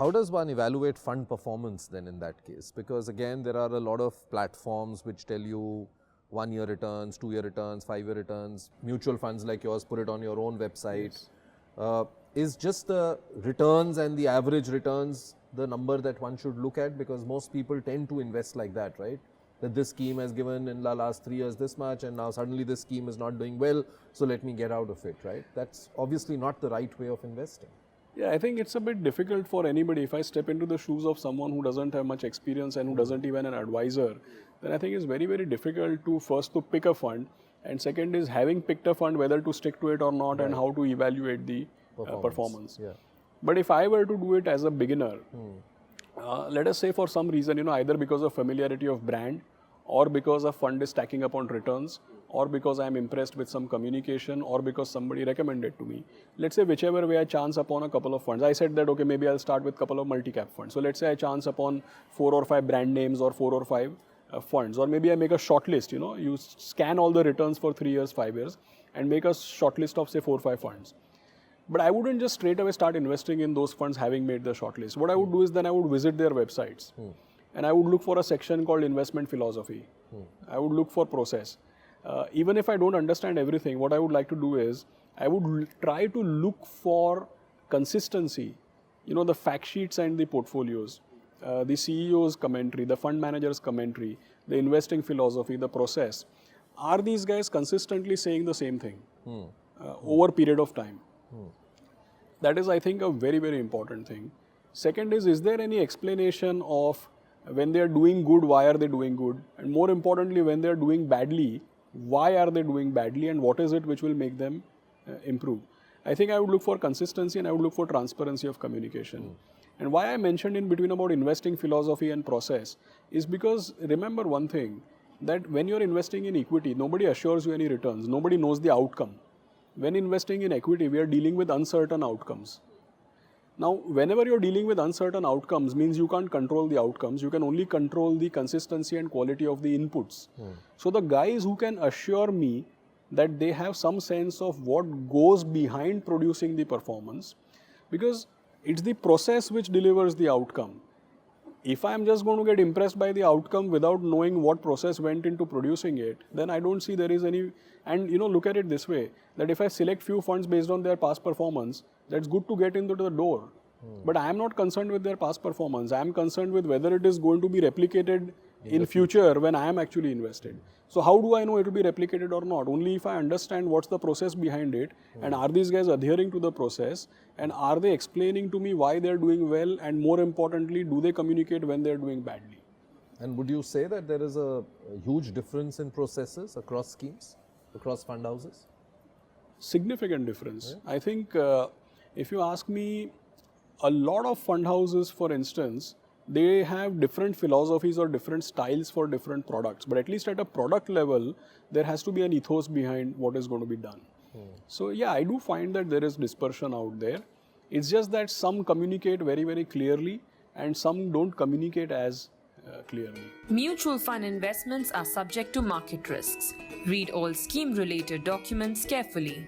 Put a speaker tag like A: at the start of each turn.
A: How does one evaluate fund performance then in that case? Because again, there are a lot of platforms which tell you 1-year returns, 2-year returns, 5-year returns. Mutual funds like yours put it on your own website. Yes. Is just the returns and the average returns the number that one should look at? Because most people tend to invest like that, right? That this scheme has given in the last 3 years this much and now suddenly this scheme is not doing well, so let me get out of it, right? That's obviously not the right way of investing.
B: Yeah, I think it's a bit difficult for anybody. If I step into the shoes of someone who doesn't have much experience and who doesn't even an advisor, then I think it's very, very difficult to first to pick a fund, and second is having picked a fund, whether to stick to it or not, and how to evaluate the performance.
A: Yeah.
B: But if I were to do it as a beginner, let us say for some reason, either because of familiarity of brand, or because a fund is stacking up on returns, or because I am impressed with some communication, or because somebody recommended to me. Let's say whichever way I chance upon a couple of funds. I said that, okay, maybe I'll start with a couple of multi-cap funds. So let's say I chance upon 4 or 5 brand names or 4 or 5 funds, or maybe I make a short list, you scan all the returns for 3 years, 5 years, and make a short list of say 4 or 5 funds. But I wouldn't just straight away start investing in those funds having made the short list. What I would do is then I would visit their websites. And I would look for a section called investment philosophy. I would look for process. Even if I don't understand everything, what I would like to do is, I would try to look for consistency. The fact sheets and the portfolios, the CEO's commentary, the fund manager's commentary, the investing philosophy, the process. Are these guys consistently saying the same thing over a period of time? That is, I think, a very, very important thing. Second is there any explanation of when they are doing good, why are they doing good? And more importantly, when they are doing badly, why are they doing badly, and what is it which will make them improve? I think I would look for consistency, and I would look for transparency of communication. And why I mentioned in between about investing philosophy and process is because remember one thing, that when you're investing in equity, nobody assures you any returns. Nobody knows the outcome. When investing in equity, we are dealing with uncertain outcomes. Now, whenever you're dealing with uncertain outcomes, means you can't control the outcomes. You can only control the consistency and quality of the inputs. So the guys who can assure me that they have some sense of what goes behind producing the performance, because it's the process which delivers the outcome. If I'm just going to get impressed by the outcome without knowing what process went into producing it, then I don't see there is any. And look at it this way, that if I select few funds based on their past performance, that's good to get into the door. But I am not concerned with their past performance. I am concerned with whether it is going to be replicated in future when I am actually invested. So how do I know it will be replicated or not? Only if I understand what's the process behind it, and are these guys adhering to the process, and are they explaining to me why they're doing well, and more importantly, do they communicate when they're doing badly?
A: And would you say that there is a huge difference in processes across schemes, across fund houses?
B: Significant difference. Yeah. I think if you ask me, a lot of fund houses, for instance, they have different philosophies or different styles for different products. But at least at a product level, there has to be an ethos behind what is going to be done. So yeah, I do find that there is dispersion out there. It's just that some communicate very, very clearly and some don't communicate as clearly.
C: Mutual fund investments are subject to market risks. Read all scheme-related documents carefully.